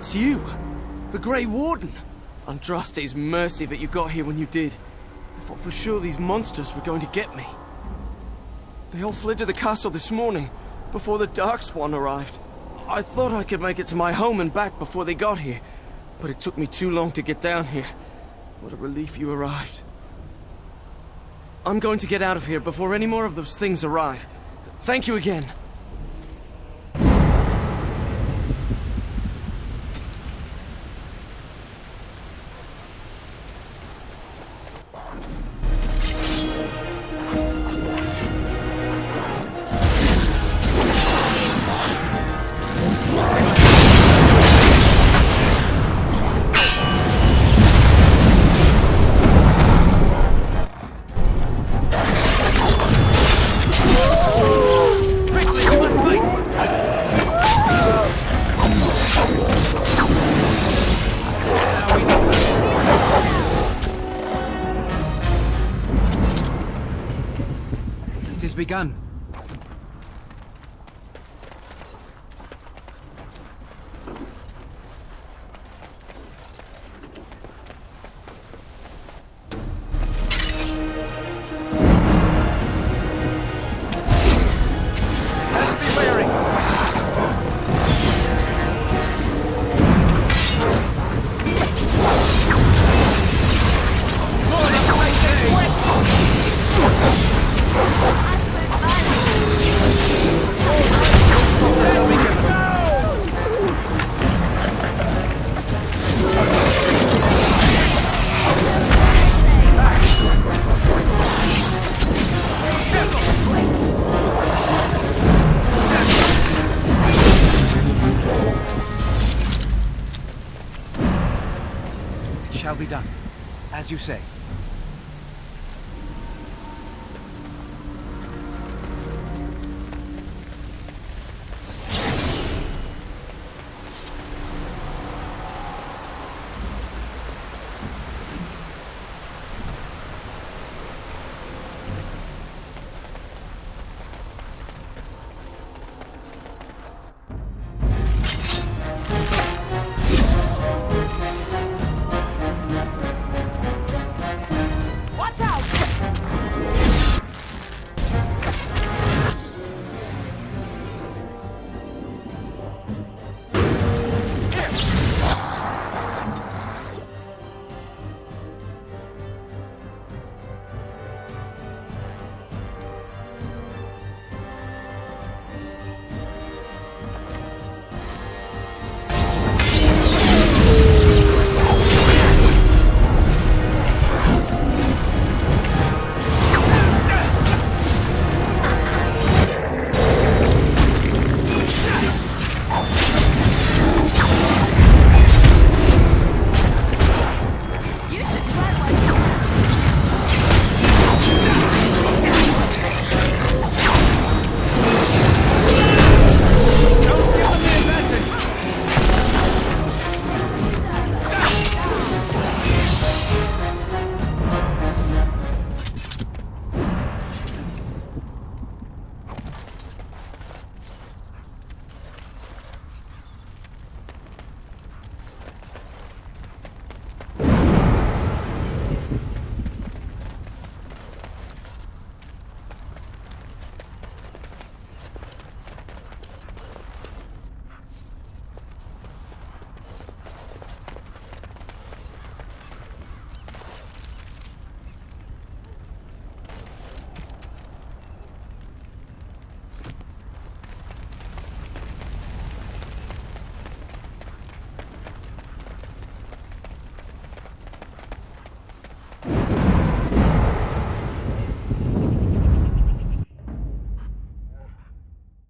It's you! The Grey Warden! Andraste's mercy that you got here when you did. I thought for sure these monsters were going to get me. They all fled to the castle this morning, before the Darkspawn arrived. I thought I could make it to my home and back before they got here, but it took me too long to get down here. What a relief you arrived. I'm going to get out of here before any more of those things arrive. Thank you again. Begun. Shall be done, as you say.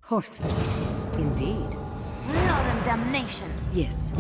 Horseford, indeed. Blood and damnation. Yes.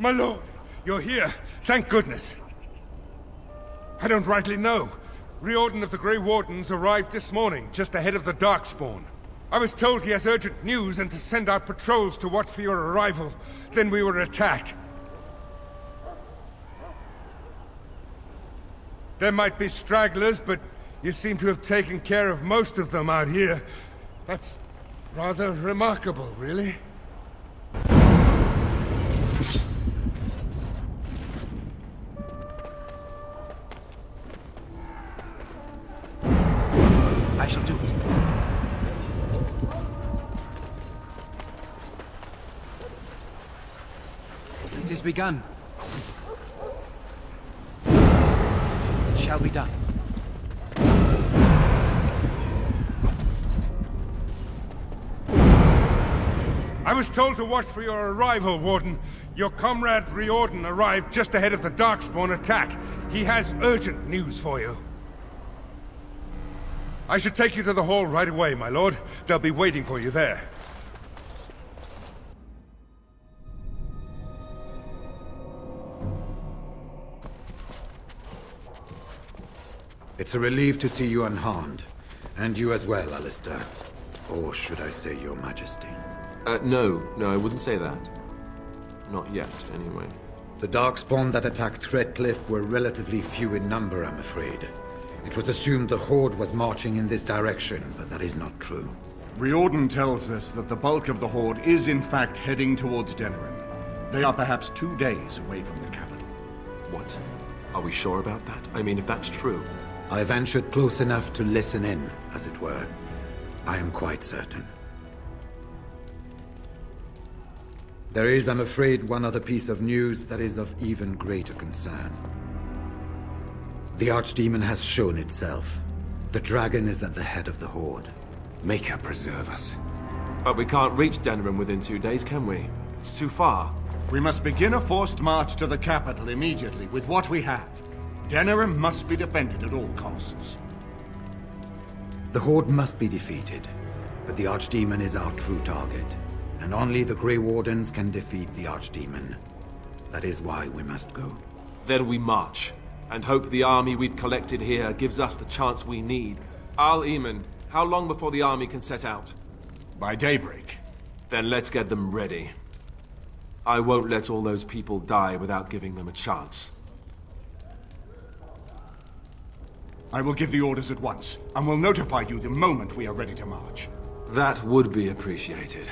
My lord, you're here. Thank goodness. I don't rightly know. Riordan of the Grey Wardens arrived this morning, just ahead of the Darkspawn. I was told he has urgent news and to send out patrols to watch for your arrival. Then we were attacked. There might be stragglers, but you seem to have taken care of most of them out here. That's rather remarkable, really. I shall do it. It is begun. It shall be done. I was told to watch for your arrival, Warden. Your comrade Riordan arrived just ahead of the Darkspawn attack. He has urgent news for you. I should take you to the hall right away, my lord. They'll be waiting for you there. It's a relief to see you unharmed. And you as well, Alistair. Or should I say your majesty? No, I wouldn't say that. Not yet, anyway. The Darkspawn that attacked Redcliffe were relatively few in number, I'm afraid. It was assumed the Horde was marching in this direction, but that is not true. Riordan tells us that the bulk of the Horde is in fact heading towards Denerim. They are perhaps 2 days away from the capital. What? Are we sure about that? I mean, if that's true... I ventured close enough to listen in, as it were. I am quite certain. There is, I'm afraid, one other piece of news that is of even greater concern. The Archdemon has shown itself. The dragon is at the head of the Horde. Maker preserve us. But we can't reach Denerim within 2 days, can we? It's too far. We must begin a forced march to the capital immediately with what we have. Denerim must be defended at all costs. The Horde must be defeated, but the Archdemon is our true target. And only the Grey Wardens can defeat the Archdemon. That is why we must go. Then we march, and hope the army we've collected here gives us the chance we need. Al-Eamon, how long before the army can set out? By daybreak. Then let's get them ready. I won't let all those people die without giving them a chance. I will give the orders at once, and will notify you the moment we are ready to march. That would be appreciated.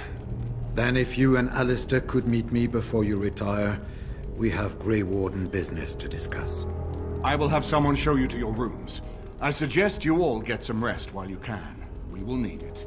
Then if you and Alistair could meet me before you retire, we have Grey Warden business to discuss. I will have someone show you to your rooms. I suggest you all get some rest while you can. We will need it.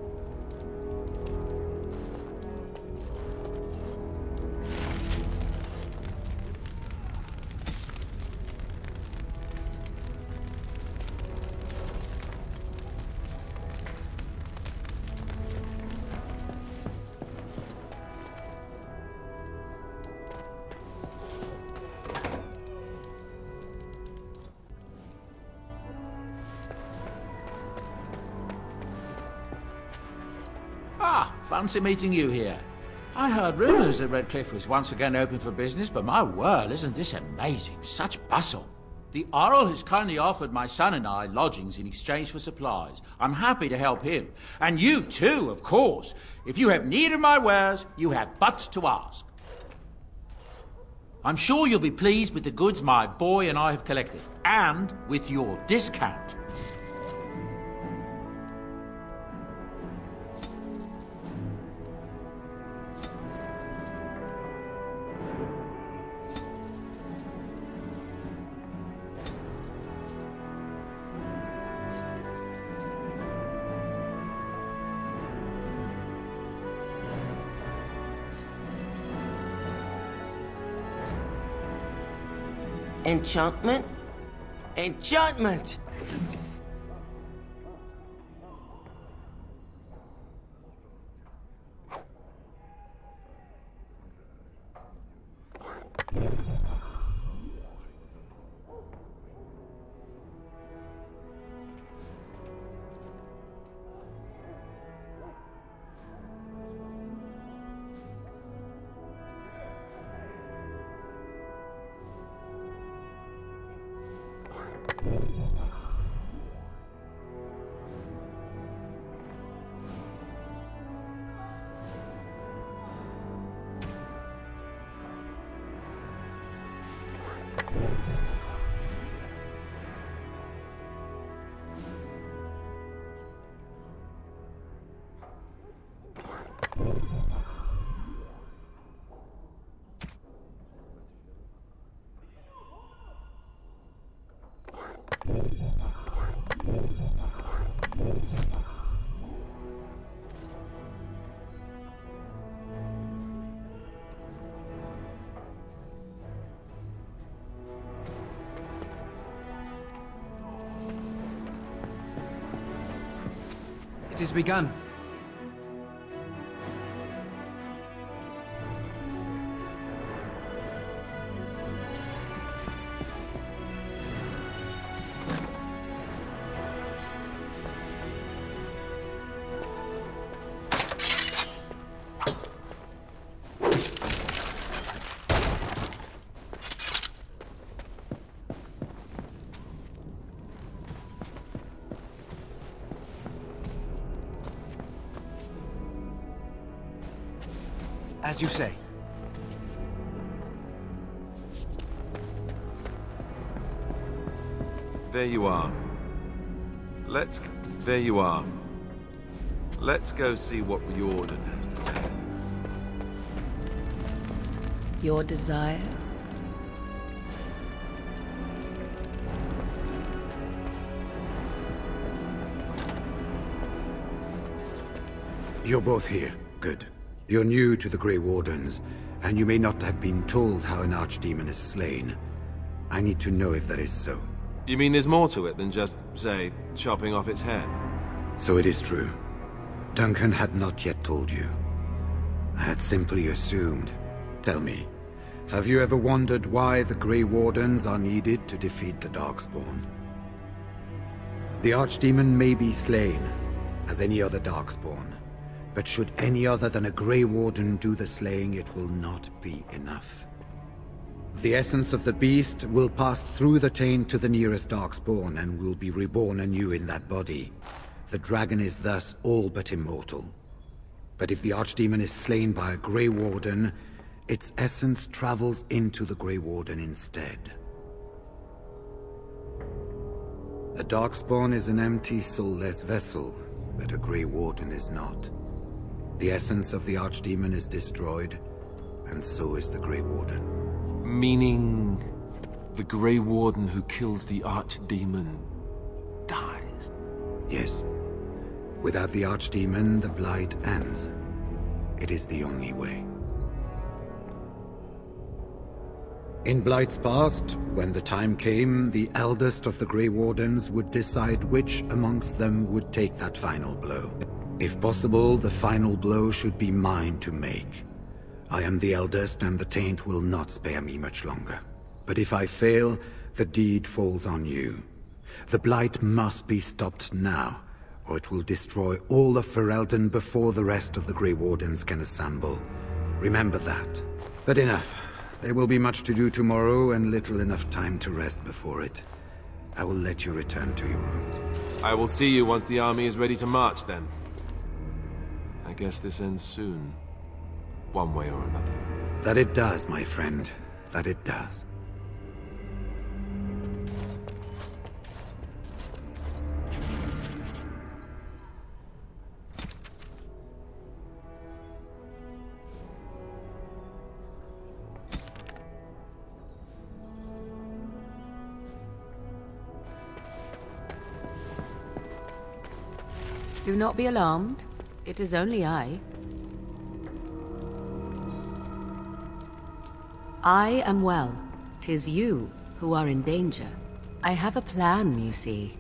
Fancy meeting you here. I heard rumours that Redcliffe was once again open for business, but my word, isn't this amazing? Such bustle. The Earl has kindly offered my son and I lodgings in exchange for supplies. I'm happy to help him. And you too, of course. If you have need of my wares, you have but to ask. I'm sure you'll be pleased with the goods my boy and I have collected, and with your discount. Enchantment? Enchantment! It is begun. As you say. There you are. There you are. Let's go see what Riordan has to say. Your desire? You're both here. Good. You're new to the Grey Wardens, and you may not have been told how an Archdemon is slain. I need to know if that is so. You mean there's more to it than just, say, chopping off its head? So it is true. Duncan had not yet told you. I had simply assumed. Tell me, have you ever wondered why the Grey Wardens are needed to defeat the Darkspawn? The Archdemon may be slain, as any other Darkspawn. But should any other than a Grey Warden do the slaying, it will not be enough. The essence of the beast will pass through the taint to the nearest Darkspawn and will be reborn anew in that body. The dragon is thus all but immortal. But if the Archdemon is slain by a Grey Warden, its essence travels into the Grey Warden instead. A Darkspawn is an empty, soulless vessel, but a Grey Warden is not. The essence of the Archdemon is destroyed, and so is the Grey Warden. Meaning the Grey Warden who kills the Archdemon dies? Yes. Without the Archdemon, the Blight ends. It is the only way. In Blight's past, when the time came, the eldest of the Grey Wardens would decide which amongst them would take that final blow. If possible, the final blow should be mine to make. I am the eldest, and the taint will not spare me much longer. But if I fail, the deed falls on you. The Blight must be stopped now, or it will destroy all of Ferelden before the rest of the Grey Wardens can assemble. Remember that. But enough. There will be much to do tomorrow, and little enough time to rest before it. I will let you return to your rooms. I will see you once the army is ready to march, then. I guess this ends soon. One way or another. That it does, my friend. That it does. Do not be alarmed. It is only I. I am well. 'Tis you who are in danger. I have a plan, you see.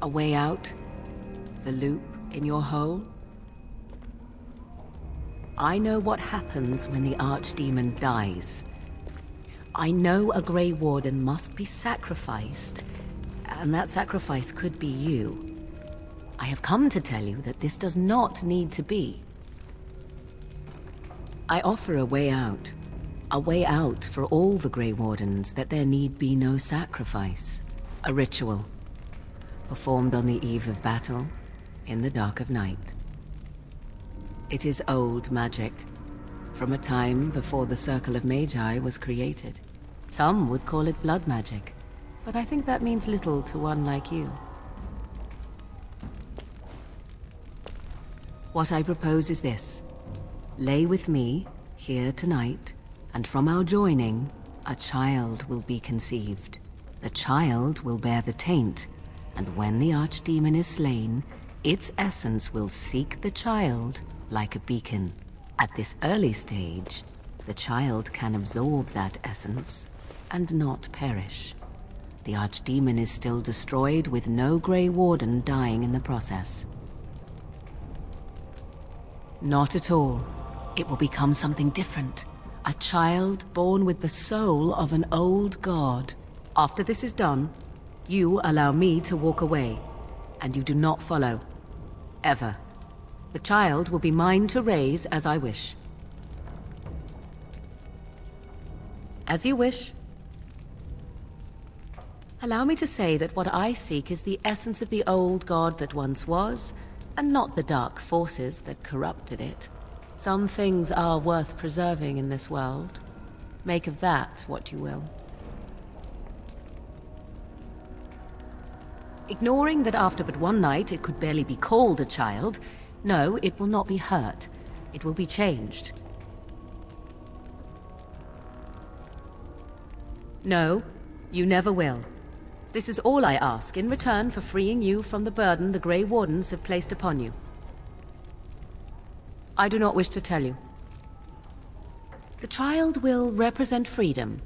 A way out. The loop in your hole. I know what happens when the Archdemon dies. I know a Grey Warden must be sacrificed, and that sacrifice could be you. I have come to tell you that this does not need to be. I offer a way out. A way out for all the Grey Wardens, that there need be no sacrifice. A ritual, performed on the eve of battle, in the dark of night. It is old magic, from a time before the Circle of Magi was created. Some would call it blood magic, but I think that means little to one like you. What I propose is this. Lay with me, here tonight, and from our joining, a child will be conceived. The child will bear the taint, and when the archdemon is slain, its essence will seek the child like a beacon. At this early stage, the child can absorb that essence and not perish. The archdemon is still destroyed with no Grey Warden dying in the process. Not at all. It will become something different. A child born with the soul of an old god. After this is done, you allow me to walk away, and you do not follow. Ever. The child will be mine to raise as I wish. As you wish. Allow me to say that what I seek is the essence of the old god that once was, and not the dark forces that corrupted it. Some things are worth preserving in this world. Make of that what you will. Ignoring that after but one night it could barely be called a child, no, it will not be hurt. It will be changed. No, you never will. This is all I ask in return for freeing you from the burden the Grey Wardens have placed upon you. I do not wish to tell you. The child will represent freedom.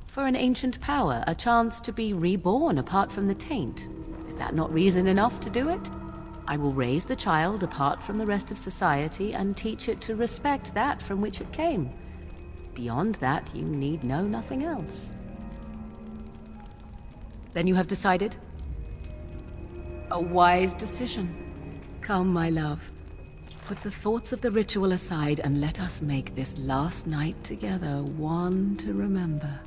For an ancient power, a chance to be reborn apart from the taint. Is that not reason enough to do it? I will raise the child apart from the rest of society and teach it to respect that from which it came. Beyond that, you need know nothing else. Then you have decided? A wise decision. Come, my love. Put the thoughts of the ritual aside and let us make this last night together one to remember.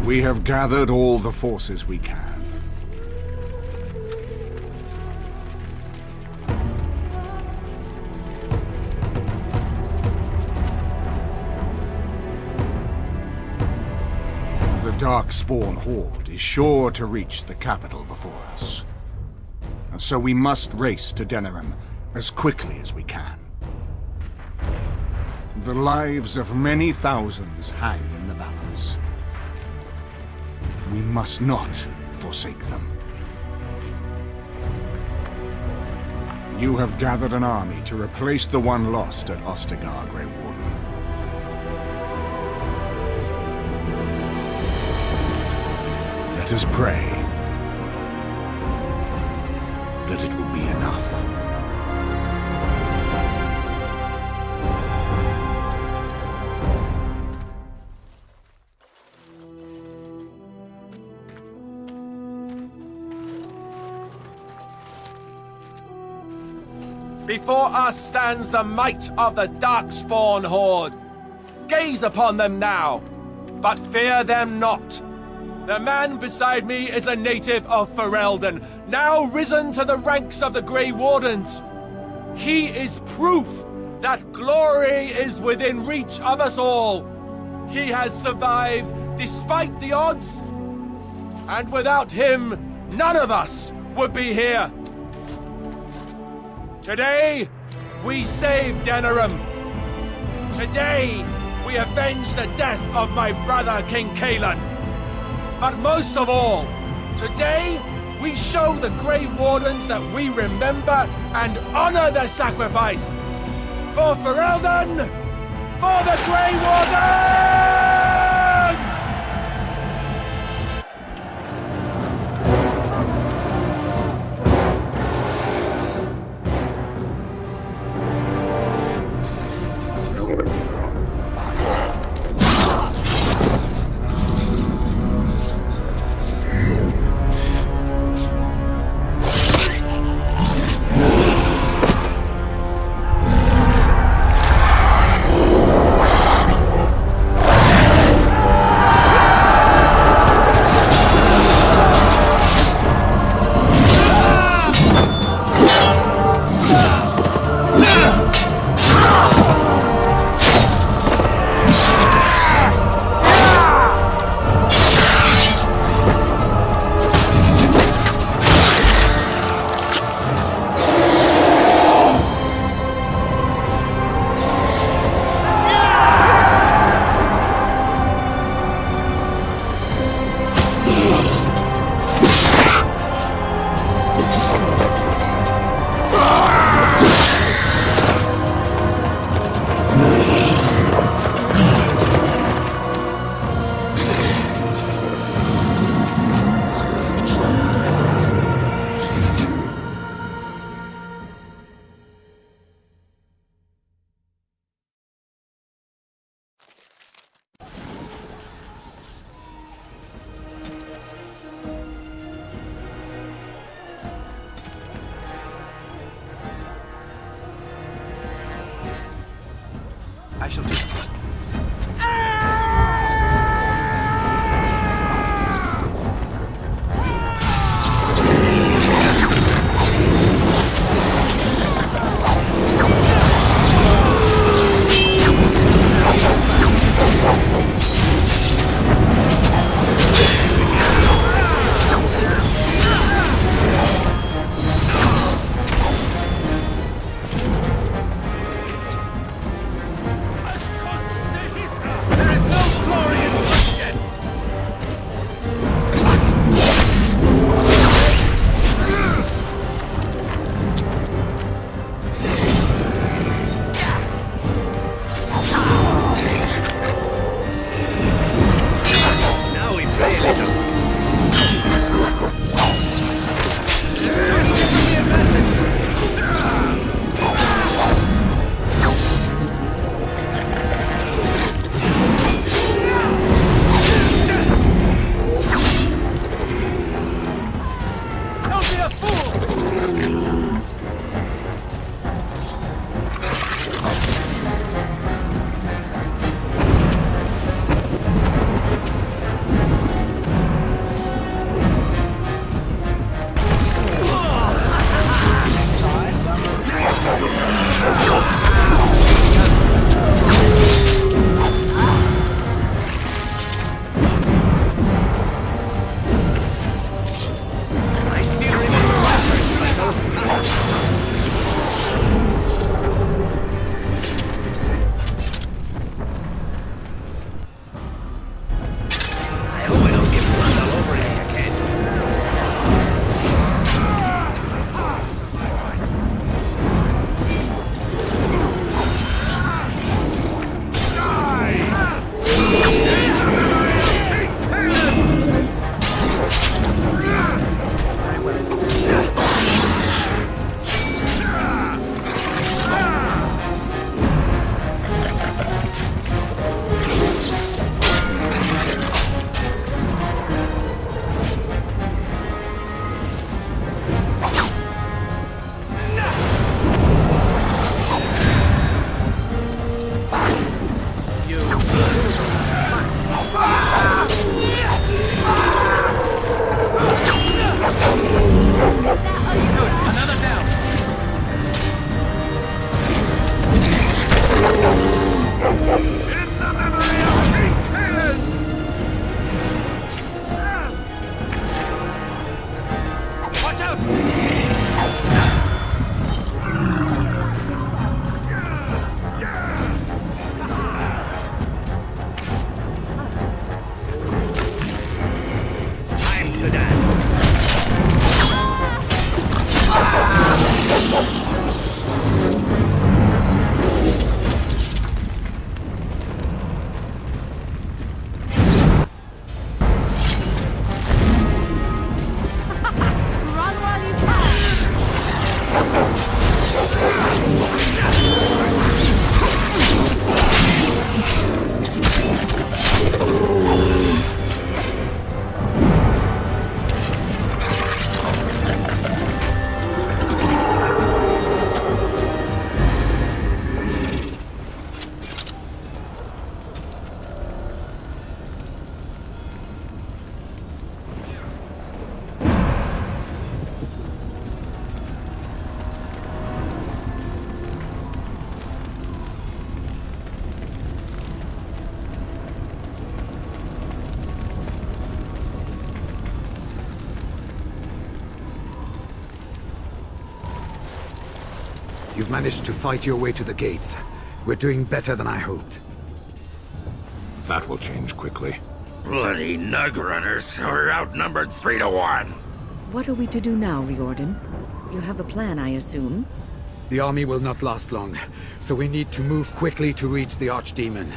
We have gathered all the forces we can. The Darkspawn Horde is sure to reach the capital before us. And so we must race to Denerim as quickly as we can. The lives of many thousands hang in the balance. We must not forsake them. You have gathered an army to replace the one lost at Ostagar, Grey Warden. Let us pray that it will be enough. Before us stands the might of the Darkspawn Horde. Gaze upon them now, but fear them not. The man beside me is a native of Ferelden, now risen to the ranks of the Grey Wardens. He is proof that glory is within reach of us all. He has survived despite the odds, and without him, none of us would be here. Today, we save Denerim. Today, we avenge the death of my brother King Cailan. But most of all, today, we show the Grey Wardens that we remember and honor their sacrifice. For Ferelden, for the Grey Wardens! I shall do. managed to fight your way to the gates. We're doing better than I hoped. That will change quickly. Bloody Nug Runners are outnumbered 3 to 1. What are we to do now, Riordan? You have a plan, I assume? The army will not last long, so we need to move quickly to reach the Archdemon.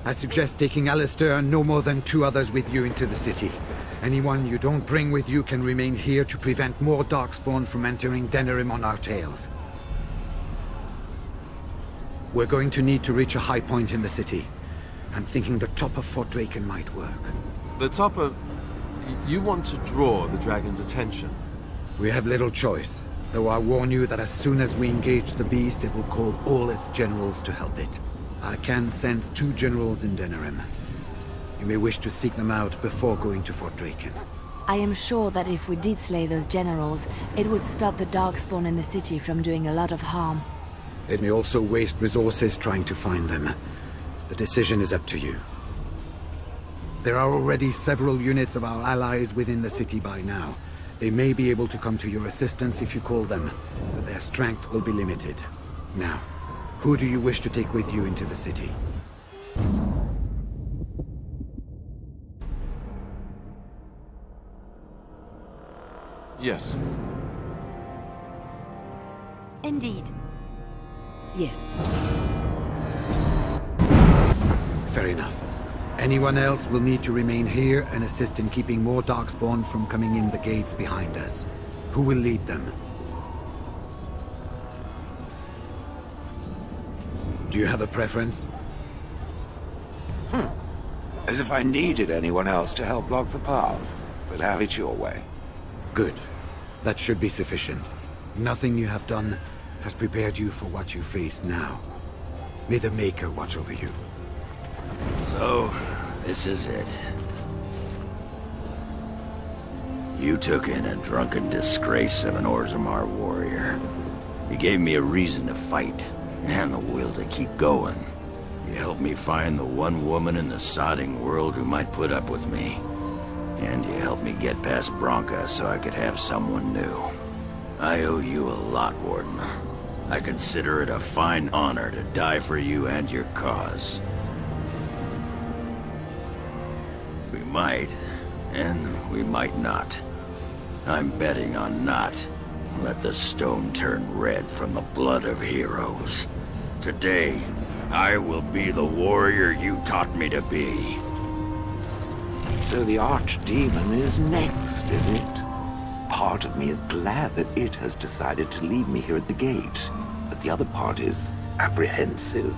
I suggest taking Alistair and no more than 2 others with you into the city. Anyone you don't bring with you can remain here to prevent more Darkspawn from entering Denerim on our tails. We're going to need to reach a high point in the city. I'm thinking the top of Fort Draken might work. The top of... You want to draw the dragon's attention? We have little choice, though I warn you that as soon as we engage the beast, it will call all its generals to help it. I can sense 2 generals in Denerim. You may wish to seek them out before going to Fort Draken. I am sure that if we did slay those generals, it would stop the Darkspawn in the city from doing a lot of harm. It may also waste resources trying to find them. The decision is up to you. There are already several units of our allies within the city by now. They may be able to come to your assistance if you call them, but their strength will be limited. Now, who do you wish to take with you into the city? Yes. Indeed. Yes. Fair enough. Anyone else will need to remain here and assist in keeping more Darkspawn from coming in the gates behind us. Who will lead them? Do you have a preference? As if I needed anyone else to help block the path. But have it your way. Good. That should be sufficient. Nothing you have done has prepared you for what you face now. May the Maker watch over you. So, this is it. You took in a drunken disgrace of an Orzammar warrior. You gave me a reason to fight, and the will to keep going. You helped me find the one woman in the sodding world who might put up with me. And you helped me get past Branka so I could have someone new. I owe you a lot, Warden. I consider it a fine honor to die for you and your cause. We might, and we might not. I'm betting on not. Let the stone turn red from the blood of heroes. Today, I will be the warrior you taught me to be. So the Archdemon is next, is it? Part of me is glad that it has decided to leave me here at the gate, but the other part is apprehensive.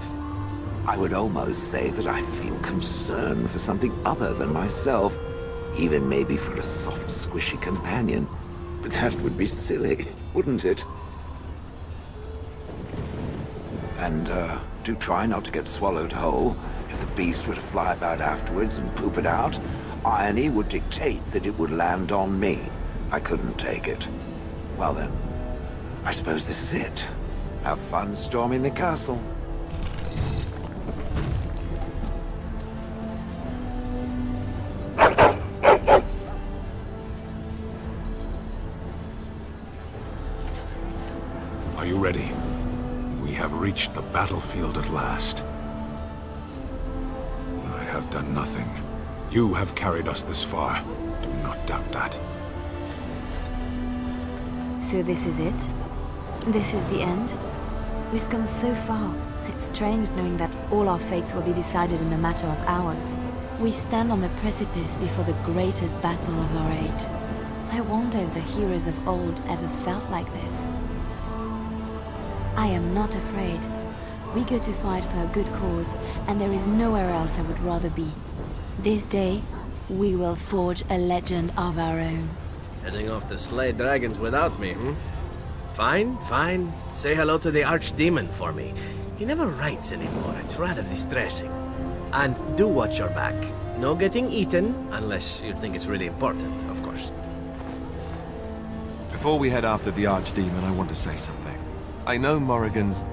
I would almost say that I feel concern for something other than myself, even maybe for a soft, squishy companion. But that would be silly, wouldn't it? And, do try not to get swallowed whole. If the beast were to fly about afterwards and poop it out, irony would dictate that it would land on me. I couldn't take it. Well then, I suppose this is it. Have fun storming the castle. Are you ready? We have reached the battlefield at last. I have done nothing. You have carried us this far. Do not doubt that. So this is it? This is the end? We've come so far. It's strange knowing that all our fates will be decided in a matter of hours. We stand on the precipice before the greatest battle of our age. I wonder if the heroes of old ever felt like this. I am not afraid. We go to fight for a good cause, and there is nowhere else I would rather be. This day, we will forge a legend of our own. Heading off to slay dragons without me, Fine, fine. Say hello to the Archdemon for me. He never writes anymore. It's rather distressing. And do watch your back. No getting eaten, unless you think it's really important, of course. Before we head after the Archdemon, I want to say something. I know Morrigan's...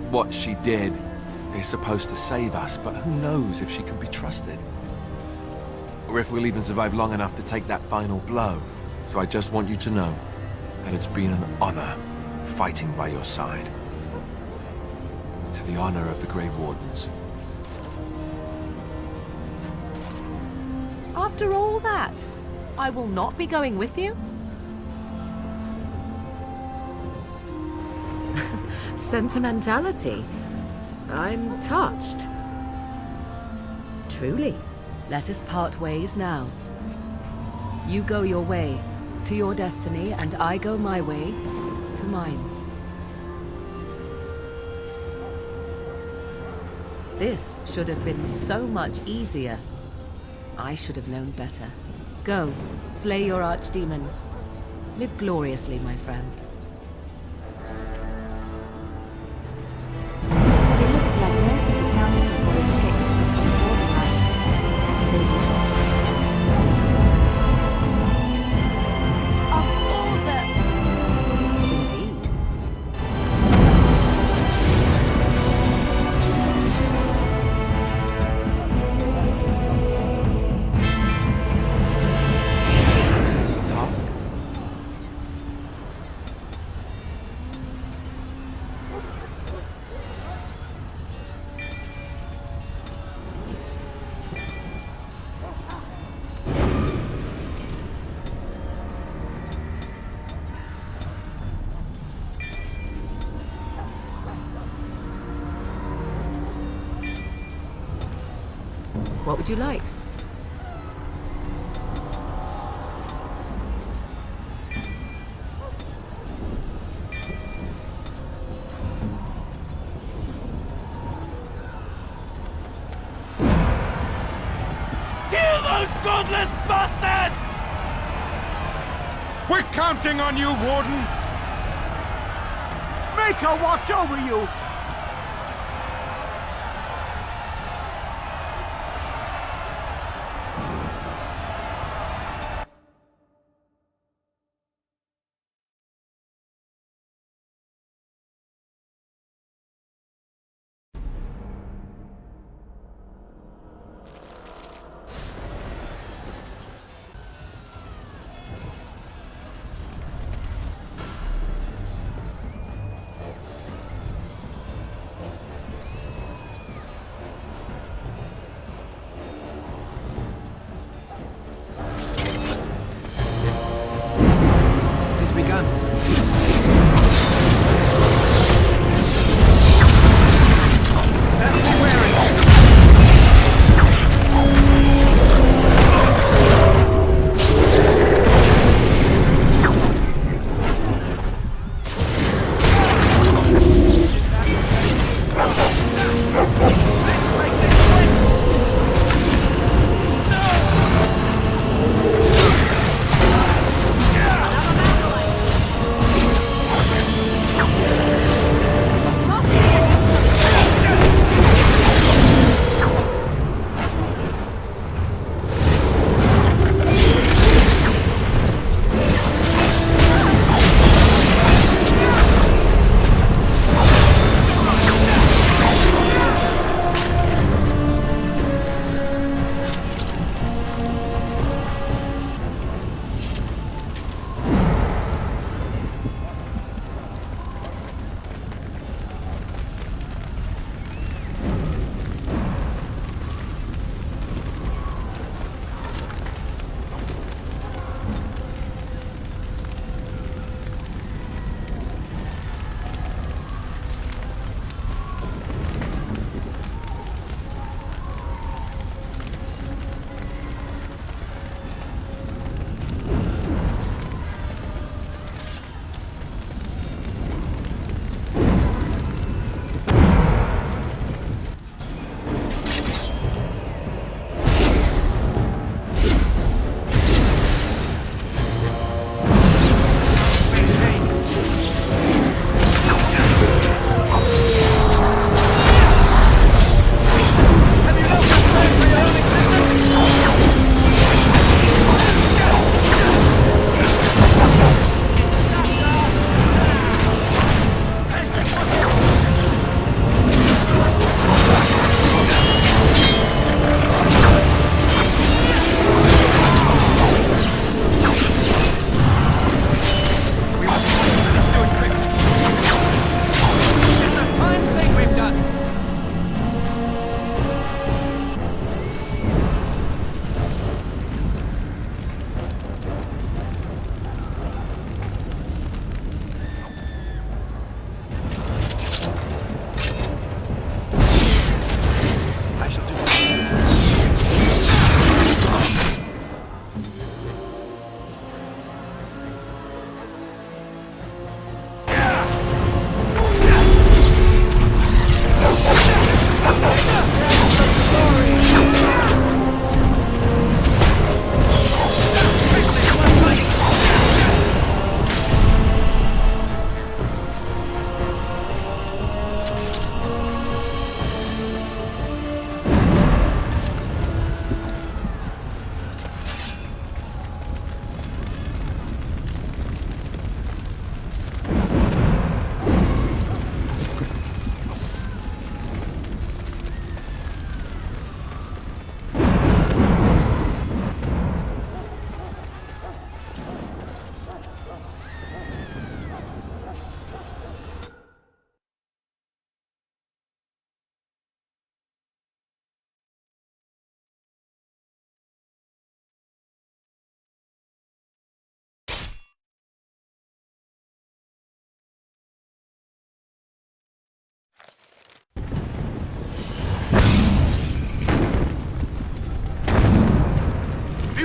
what she did is supposed to save us, but who knows if she can be trusted? Or if we'll even survive long enough to take that final blow. So I just want you to know that it's been an honor fighting by your side. to the honor of the Grey Wardens. After all that, I will not be going with you? Sentimentality. I'm touched. Truly. Let us part ways now. You go your way, to your destiny, and I go my way, to mine. This should have been so much easier. I should have known better. Go, slay your archdemon. Live gloriously, my friend. It looks like most of the townspeople escaped from the border line. Of all the... Indeed. Task? What would you like? Kill those godless bastards! We're counting on you, Warden! Make her watch over you!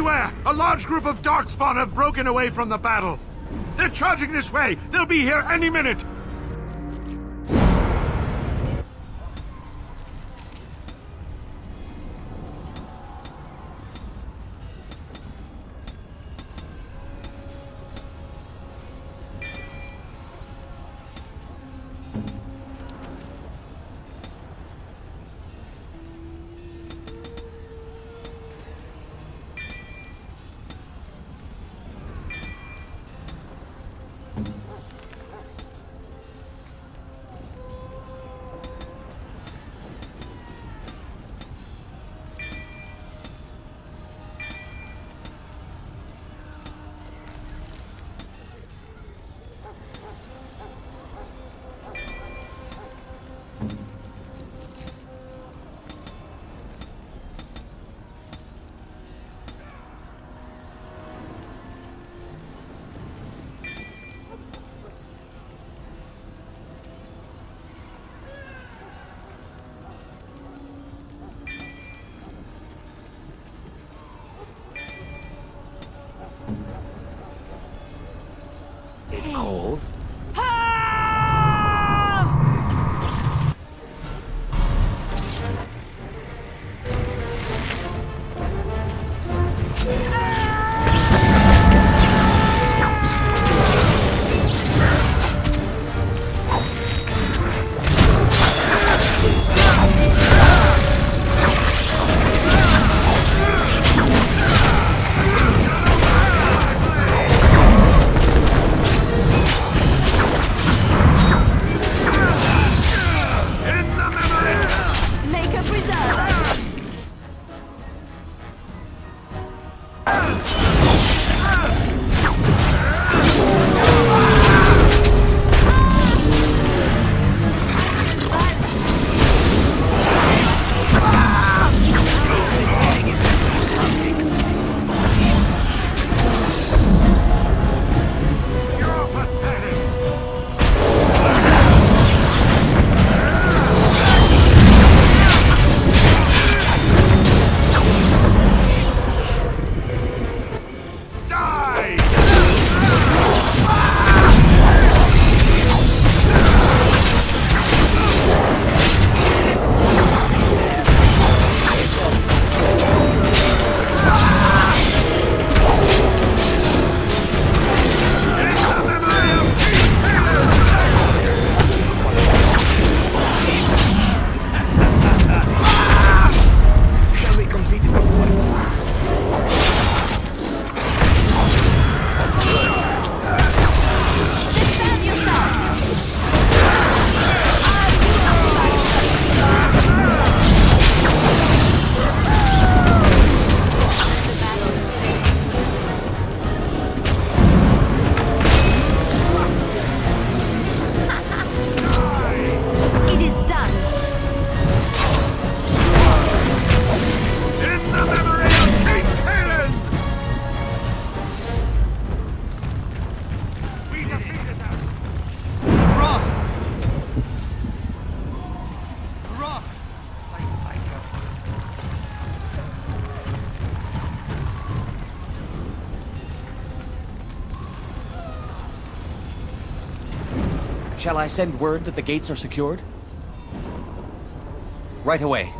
everywhere! A large group of Darkspawn have broken away from the battle. They're charging this way! They'll be here any minute! It calls. Shall I send word that the gates are secured? Right away.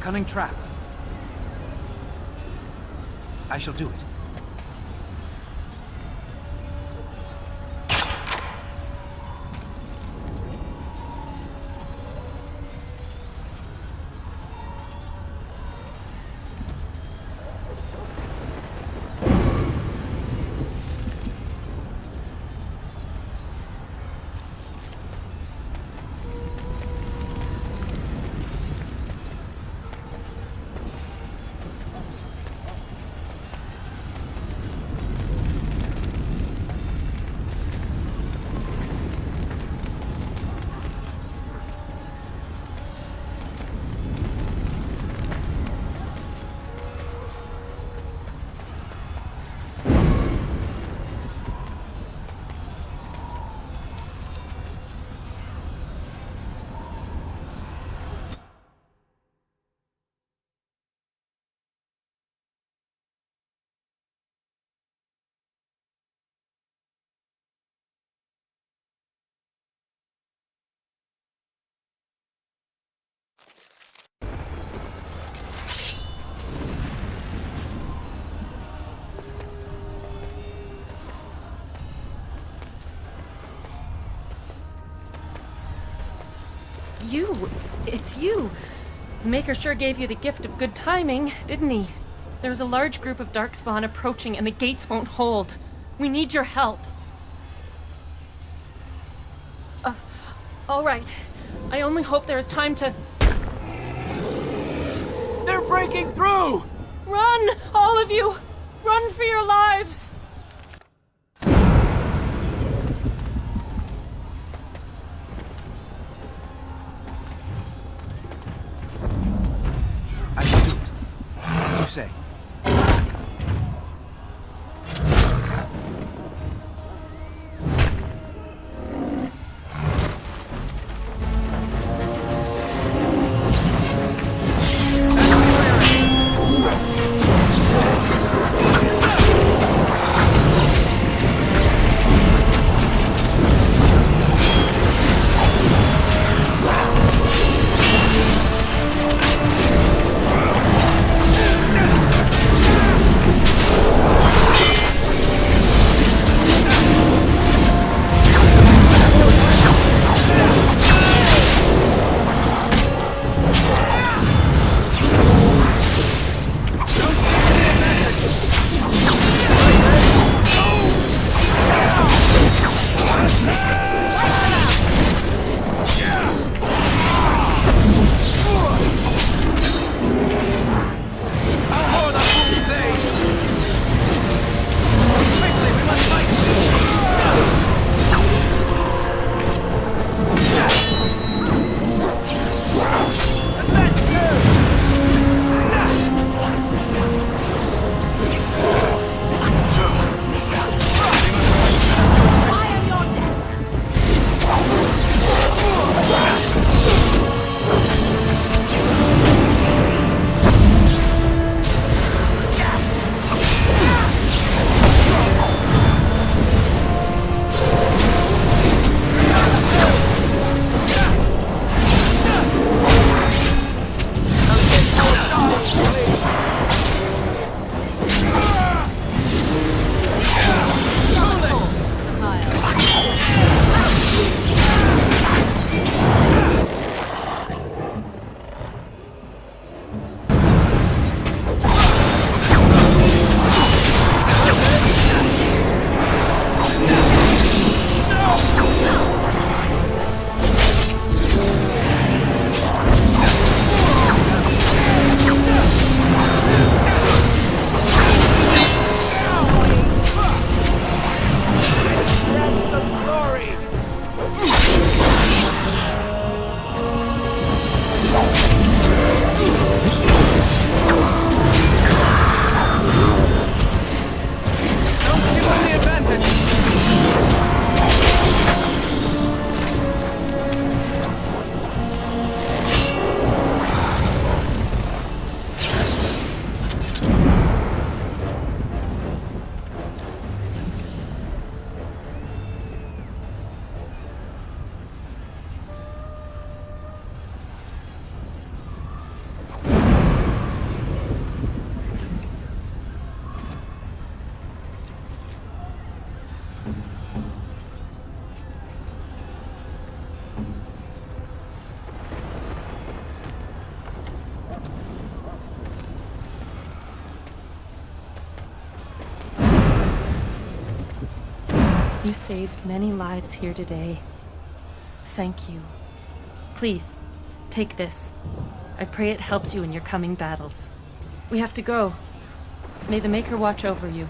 cunning trap. I shall do it. It's you! The Maker sure gave you the gift of good timing, didn't he? There's a large group of Darkspawn approaching and the gates won't hold. We need your help. All right. I only hope there is time to... They're breaking through! Run! All of you! Run for your lives! I shall do it. What do you say? You saved many lives here today. Thank you. Please, take this. I pray it helps you in your coming battles. We have to go. May the Maker watch over you.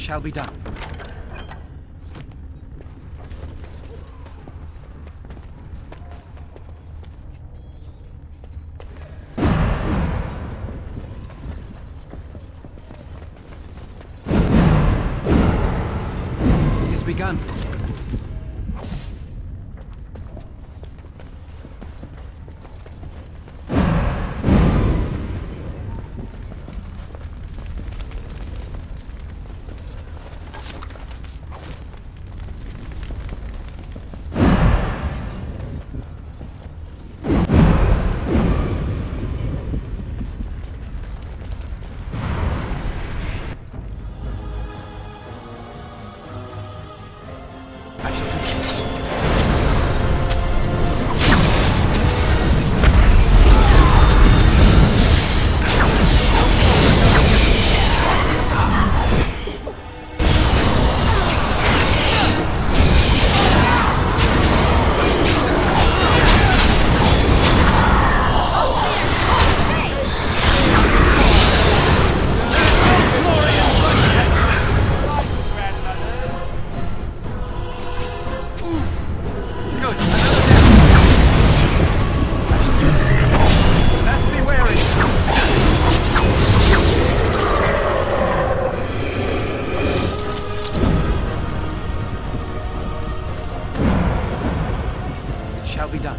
shall be done. It is begun. begun. Shall be done.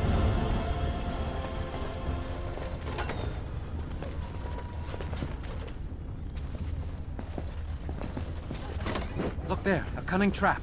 Look there, a cunning trap.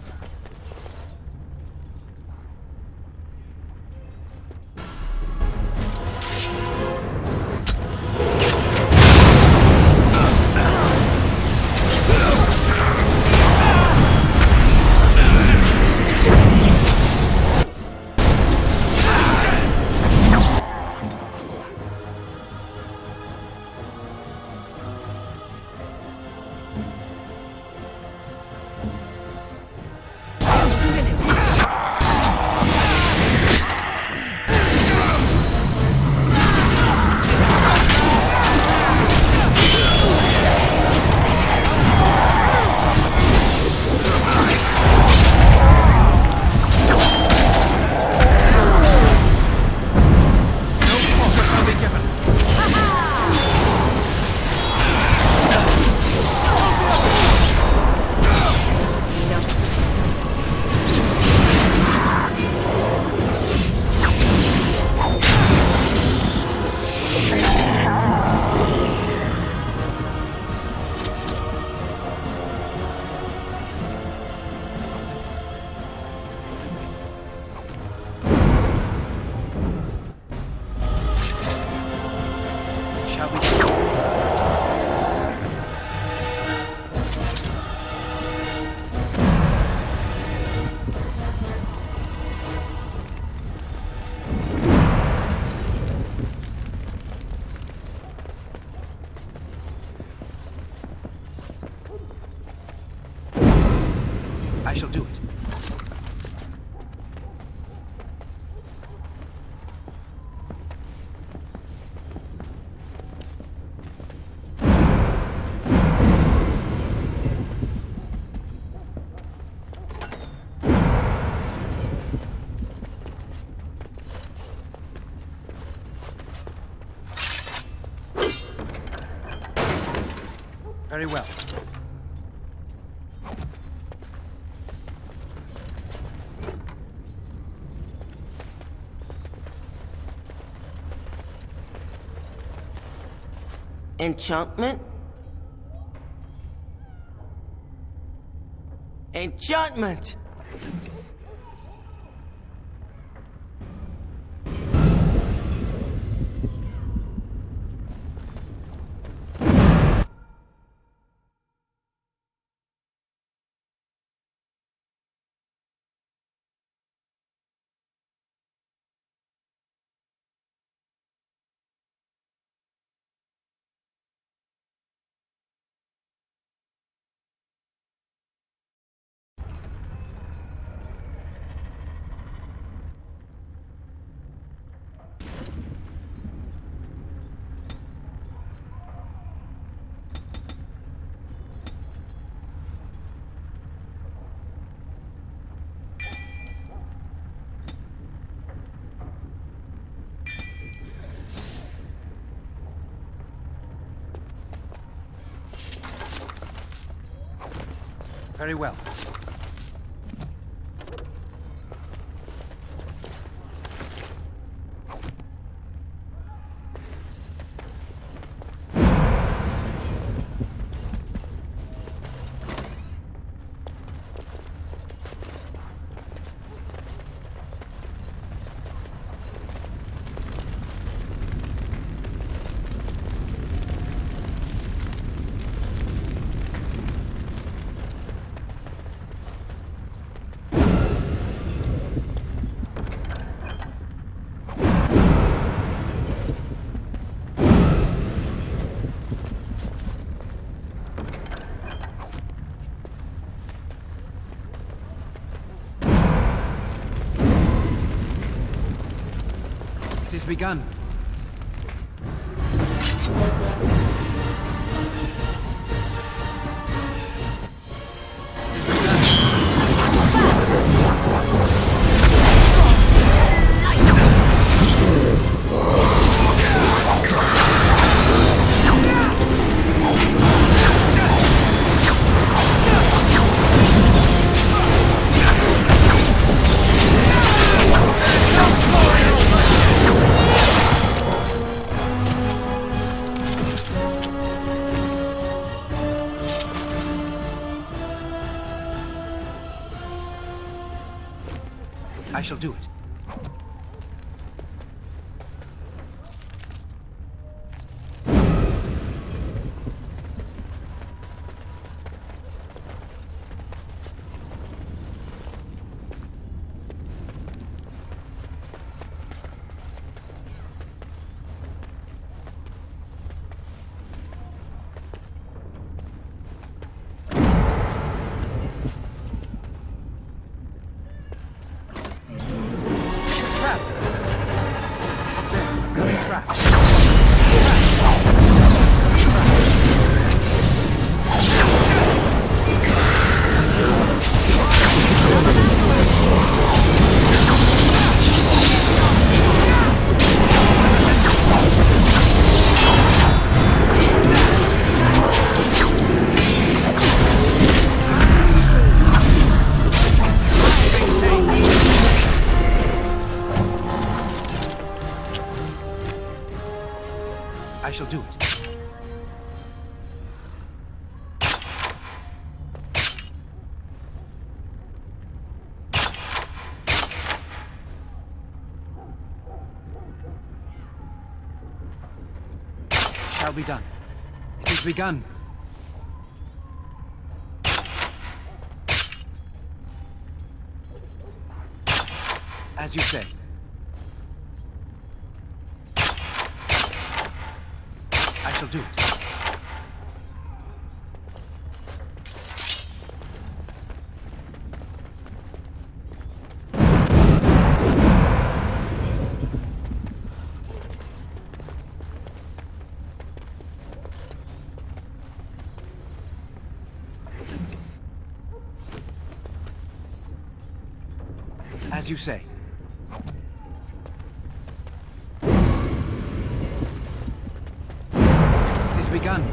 Shall we? I shall do it. Very well. Enchantment? Enchantment! Very well. has begun. I shall do it. I shall do it. Shall be done. It has begun. As you say. I shall do it. As you say. It has begun.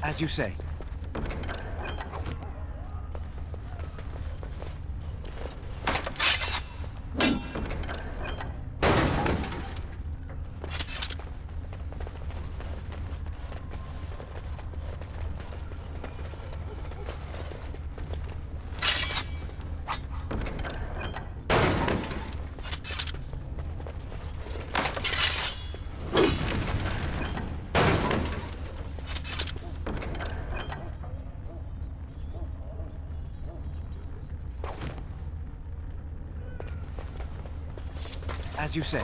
As you say. As you say.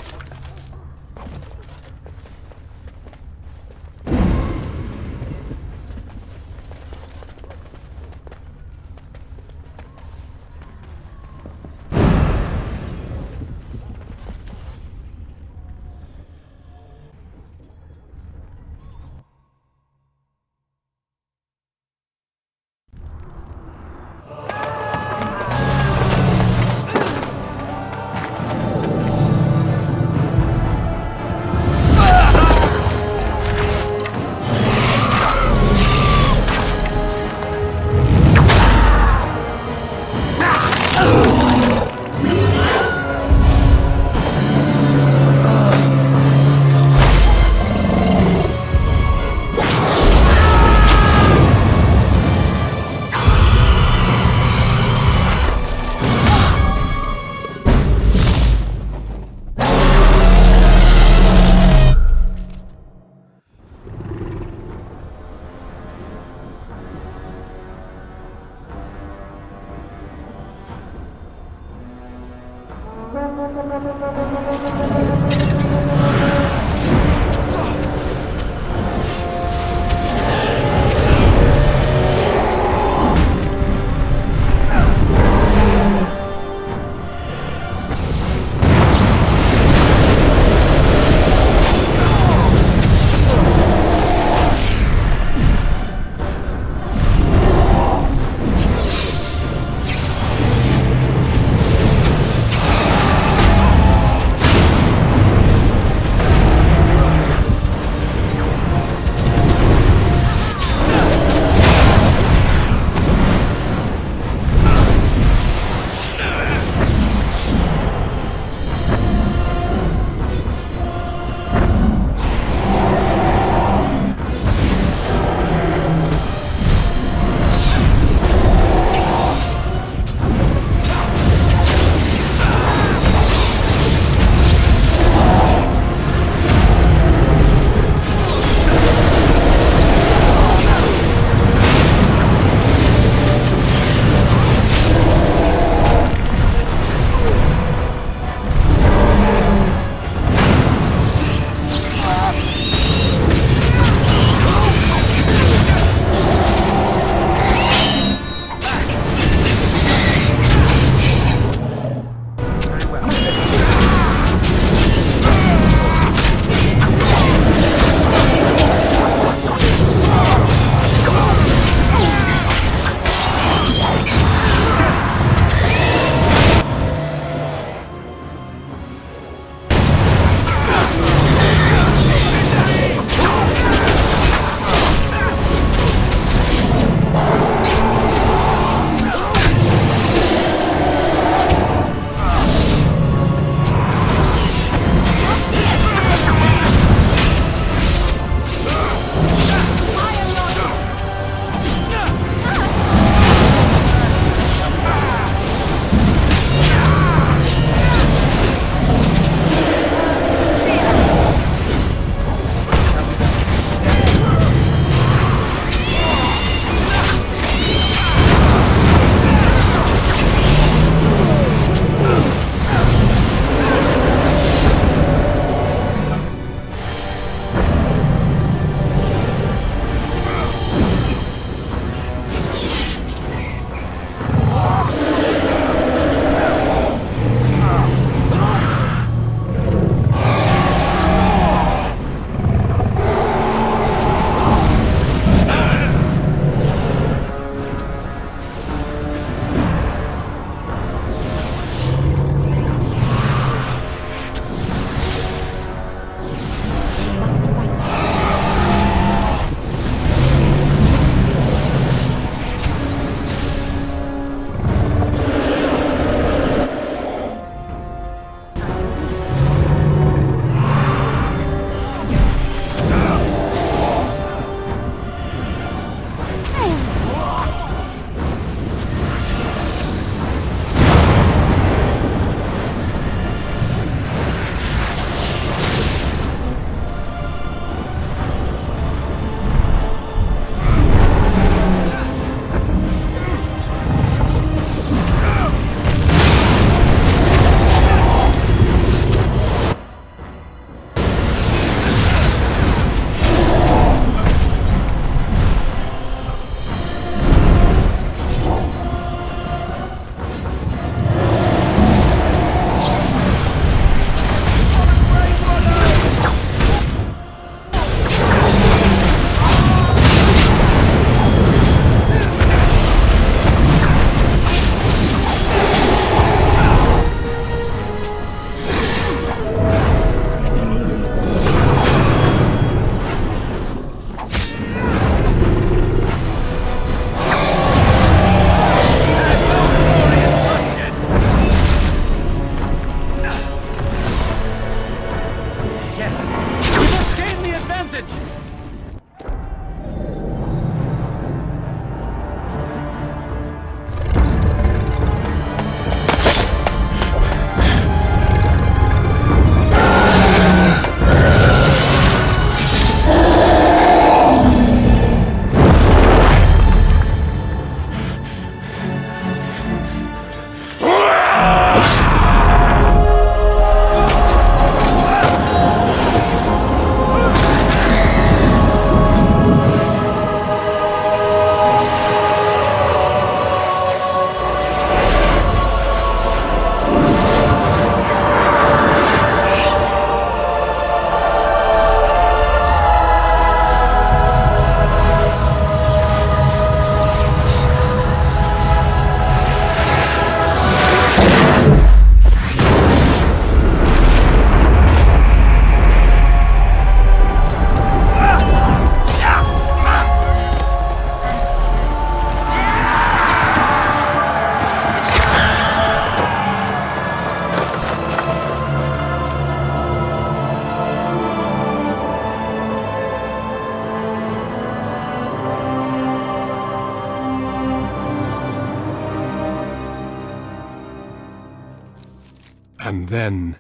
And then,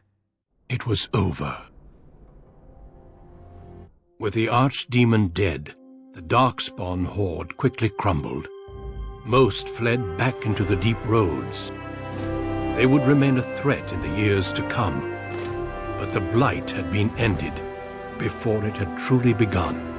it was over. With the Archdemon dead, the Darkspawn horde quickly crumbled. Most fled back into the deep roads. They would remain a threat in the years to come, but the Blight had been ended before it had truly begun.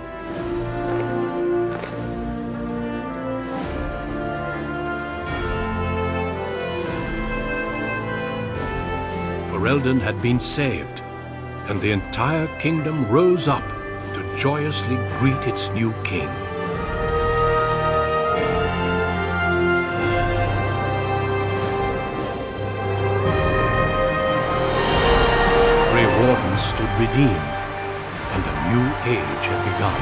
Ferelden had been saved, and the entire kingdom rose up to joyously greet its new king. Grey Wardens stood redeemed, and a new age had begun.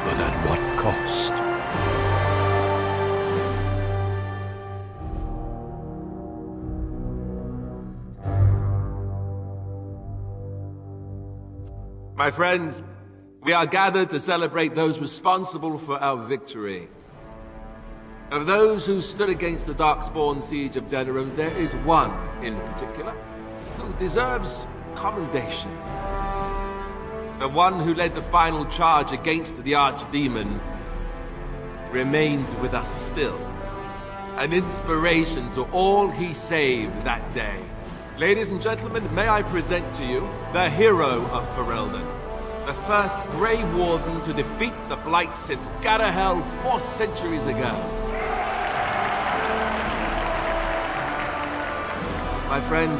But at what cost? My friends, we are gathered to celebrate those responsible for our victory. Of those who stood against the Darkspawn siege of Denerim, there is one in particular who deserves commendation. The one who led the final charge against the Archdemon remains with us still, an inspiration to all he saved that day. Ladies and gentlemen, may I present to you the hero of Ferelden, the first Grey Warden to defeat the Blight since Garahel 4 centuries ago. My friend,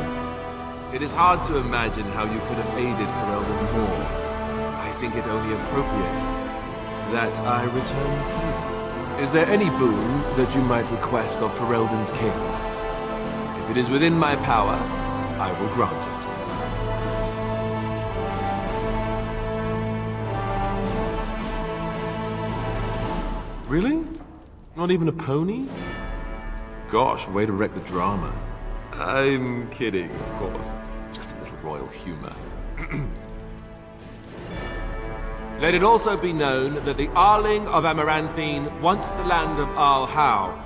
it is hard to imagine how you could have aided Ferelden more. I think it only appropriate that I return the favor. Is there any boon that you might request of Ferelden's king? If it is within my power, I will grant it. Really? Not even a pony? Gosh, way to wreck the drama. I'm kidding, of course. Just a little royal humor. Let it also be known that the Arling of Amaranthine, once the land of Arl Howe,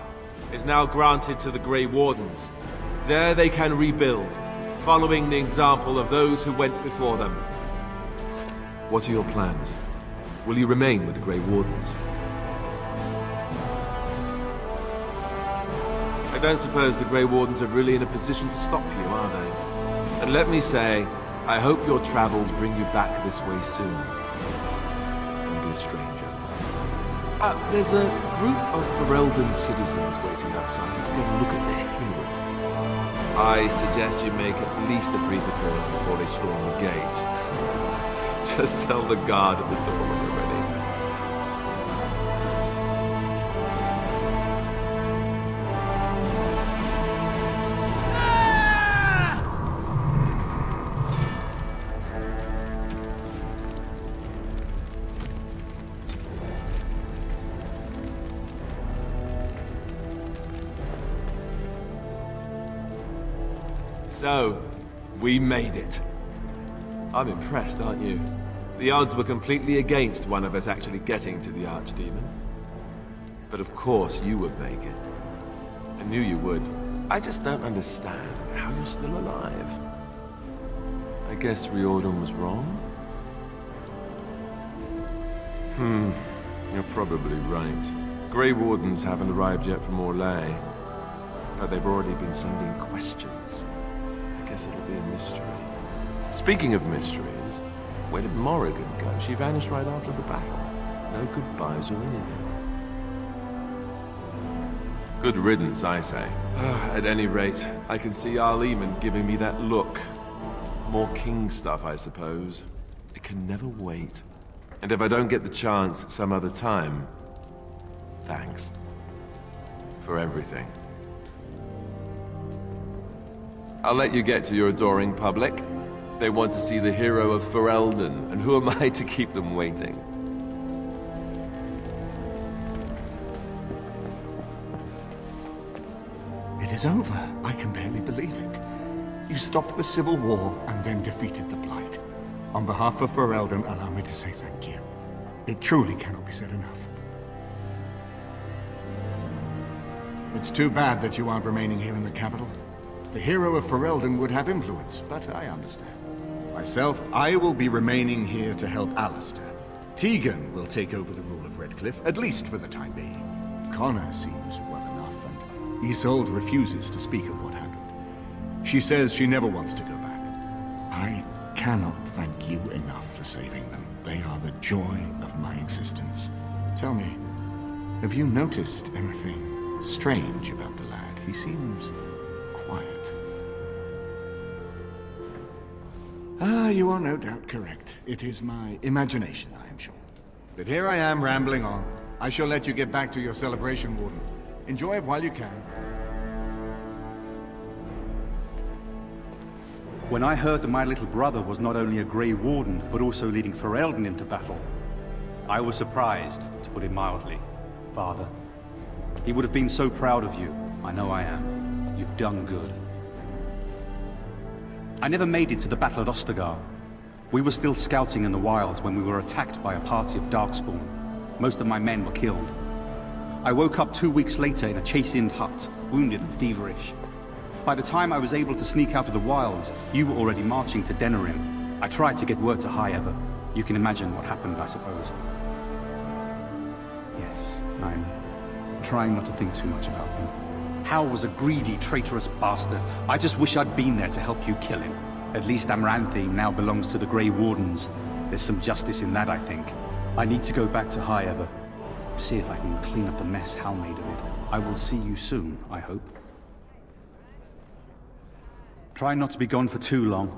is now granted to the Grey Wardens. There they can rebuild, following the example of those who went before them. What are your plans? Will you remain with the Grey Wardens? I don't suppose the Grey Wardens are really in a position to stop you, are they? And let me say, I hope your travels bring you back this way soon. Don't be a stranger. There's a group of Ferelden citizens waiting outside to get a look at their hero. I suggest you make at least the pre-prepares before they storm the gate. Just tell the guard at the door when you're ready. So, we made it. I'm impressed, aren't you? The odds were completely against one of us actually getting to the Archdemon. But of course you would make it. I knew you would. I just don't understand how you're still alive. I guess Riordan was wrong? You're probably right. Grey Wardens haven't arrived yet from Orlais, but they've already been sending questions. I guess it'll be a mystery. Speaking of mysteries, where did Morrigan go? She vanished right after the battle. No goodbyes or anything. Good riddance, I say. At any rate, I can see Arleman giving me that look. More king stuff, I suppose. It can never wait. And if I don't get the chance some other time, thanks. For everything. I'll let you get to your adoring public. They want to see the hero of Ferelden, and who am I to keep them waiting? It is over. I can barely believe it. You stopped the Civil War and then defeated the Blight. On behalf of Ferelden, allow me to say thank you. It truly cannot be said enough. It's too bad that you aren't remaining here in the capital. The hero of Ferelden would have influence, but I understand. Myself, I will be remaining here to help Alistair. Tegan will take over the rule of Redcliffe, at least for the time being. Connor seems well enough, and Isolde refuses to speak of what happened. She says she never wants to go back. I cannot thank you enough for saving them. They are the joy of my existence. Tell me, have you noticed anything strange about the lad? He seems quiet. You are no doubt correct. It is my imagination, I am sure. But here I am rambling on. I shall let you get back to your celebration, Warden. Enjoy it while you can. When I heard that my little brother was not only a Grey Warden, but also leading Ferelden into battle, I was surprised, to put it mildly. Father, he would have been so proud of you. I know I am. You've done good. I never made it to the battle at Ostagar. We were still scouting in the wilds when we were attacked by a party of Darkspawn. Most of my men were killed. I woke up 2 weeks later in a chastened hut, wounded and feverish. By the time I was able to sneak out of the wilds, you were already marching to Denerim. I tried to get word to High Ever. You can imagine what happened, I suppose. Yes, I'm trying not to think too much about them. Hal was a greedy, traitorous bastard. I just wish I'd been there to help you kill him. At least Amranthi now belongs to the Grey Wardens. There's some justice in that, I think. I need to go back to High Ever. See if I can clean up the mess Hal made of it. I will see you soon, I hope. Try not to be gone for too long.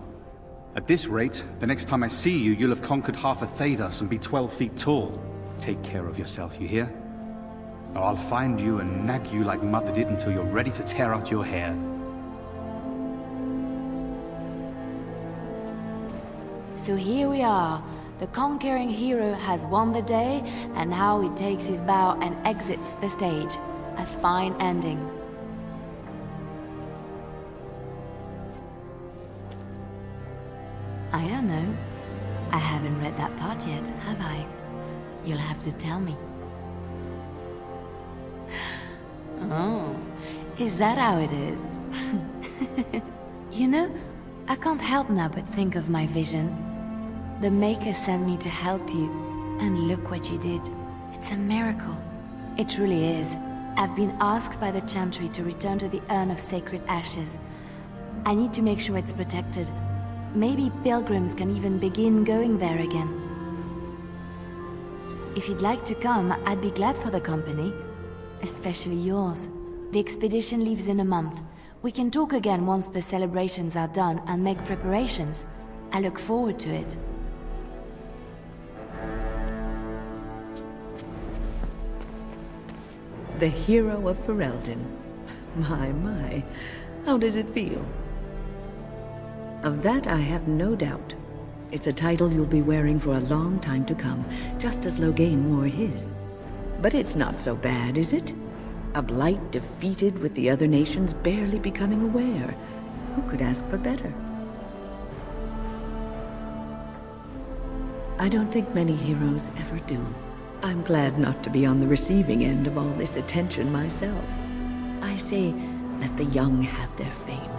At this rate, the next time I see you, you'll have conquered half of Thedas and be 12 feet tall. Take care of yourself, you hear? Or I'll find you and nag you like Mother did until you're ready to tear out your hair. So here we are. The conquering hero has won the day, and now he takes his bow and exits the stage. A fine ending. I don't know. I haven't read that part yet, have I? You'll have to tell me. Oh, is that how it is? You know, I can't help now but think of my vision. The Maker sent me to help you, and look what you did. It's a miracle. It truly is. I've been asked by the Chantry to return to the Urn of Sacred Ashes. I need to make sure it's protected. Maybe pilgrims can even begin going there again. If you'd like to come, I'd be glad for the company. Especially yours. The expedition leaves in a month. We can talk again once the celebrations are done and make preparations. I look forward to it. The hero of Ferelden. My. How does it feel? Of that I have no doubt. It's a title you'll be wearing for a long time to come, just as Loghain wore his. But it's not so bad, is it? A blight defeated with the other nations barely becoming aware. Who could ask for better? I don't think many heroes ever do. I'm glad not to be on the receiving end of all this attention myself. I say, let the young have their fame.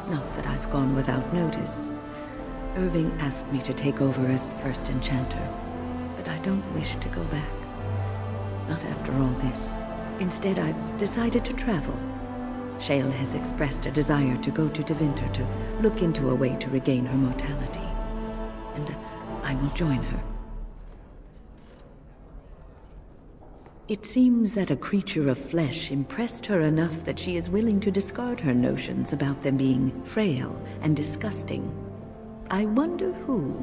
Not that I've gone without notice. Irving asked me to take over as first enchanter, but I don't wish to go back. Not after all this. Instead, I've decided to travel. Shale has expressed a desire to go to Tevinter to look into a way to regain her mortality. And I will join her. It seems that a creature of flesh impressed her enough that she is willing to discard her notions about them being frail and disgusting. I wonder who.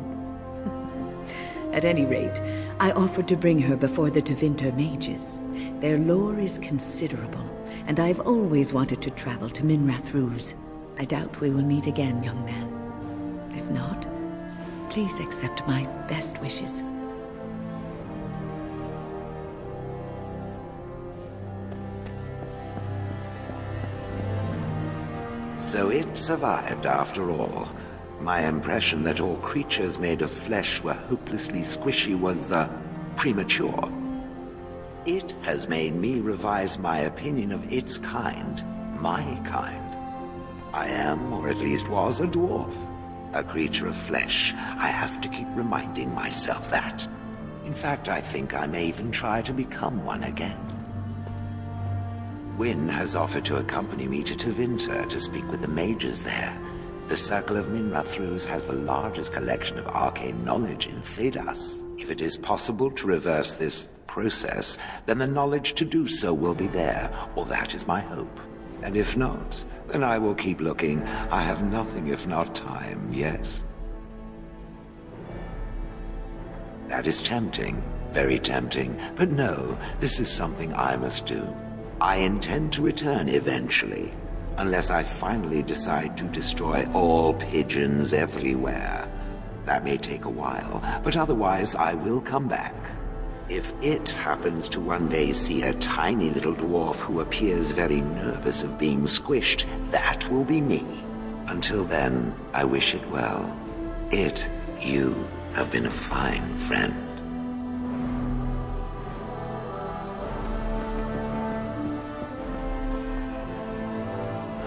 At any rate, I offered to bring her before the Tevinter mages. Their lore is considerable, and I've always wanted to travel to Minrath Ruse. I doubt we will meet again, young man. If not, please accept my best wishes. So it survived after all. My impression that all creatures made of flesh were hopelessly squishy was, premature. It has made me revise my opinion of its kind, my kind. I am, or at least was, a dwarf. A creature of flesh. I have to keep reminding myself that. In fact, I think I may even try to become one again. Wynn has offered to accompany me to Tevinter to speak with the mages there. The Circle of Minrathous has the largest collection of arcane knowledge in Thedas. If it is possible to reverse this process, then the knowledge to do so will be there, or that is my hope. And if not, then I will keep looking. I have nothing if not time, yes? That is tempting, very tempting, but no, this is something I must do. I intend to return eventually, unless I finally decide to destroy all pigeons everywhere. That may take a while, but otherwise I will come back. If it happens to one day see a tiny little dwarf who appears very nervous of being squished, that will be me. Until then, I wish it well. You have been a fine friend.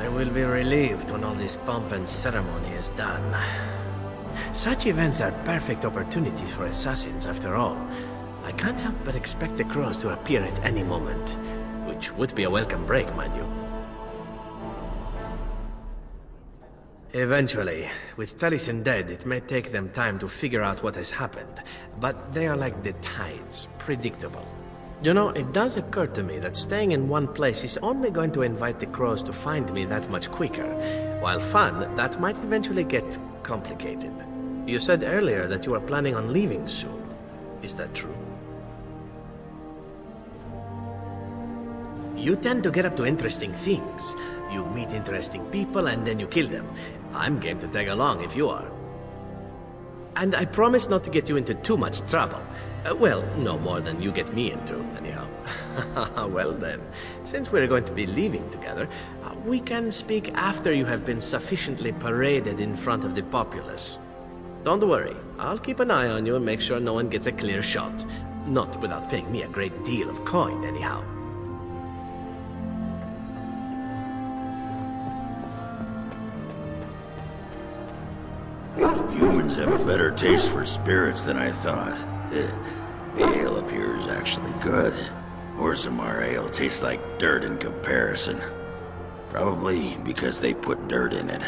I will be relieved when all this pomp and ceremony is done. Such events are perfect opportunities for assassins, after all. I can't help but expect the crows to appear at any moment, which would be a welcome break, mind you. Eventually, with Taliesin dead, it may take them time to figure out what has happened, but they are like the tides, predictable. You know, it does occur to me that staying in one place is only going to invite the crows to find me that much quicker, while fun, that might eventually get complicated. You said earlier that you are planning on leaving soon. Is that true? You tend to get up to interesting things. You meet interesting people and then you kill them. I'm game to tag along if you are. And I promise not to get you into too much trouble. Well, no more than you get me into, anyhow. Well then, since we're going to be leaving together, we can speak after you have been sufficiently paraded in front of the populace. Don't worry, I'll keep an eye on you and make sure no one gets a clear shot. Not without paying me a great deal of coin, anyhow. Humans have a better taste for spirits than I thought. The ale up here is actually good. Orzammar ale tastes like dirt in comparison. Probably because they put dirt in it.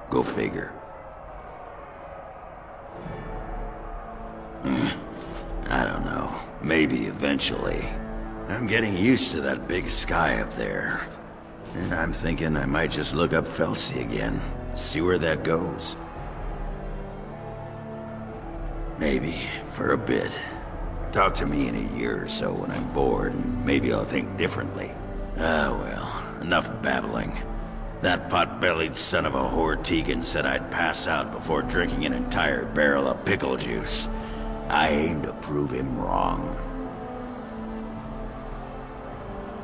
Go figure. I don't know. Maybe eventually. I'm getting used to that big sky up there. And I'm thinking I might just look up Felsi again. See where that goes. Maybe, for a bit. Talk to me in a year or so when I'm bored, and maybe I'll think differently. Ah, well, enough babbling. That pot-bellied son of a whore Tegan said I'd pass out before drinking an entire barrel of pickle juice. I aim to prove him wrong.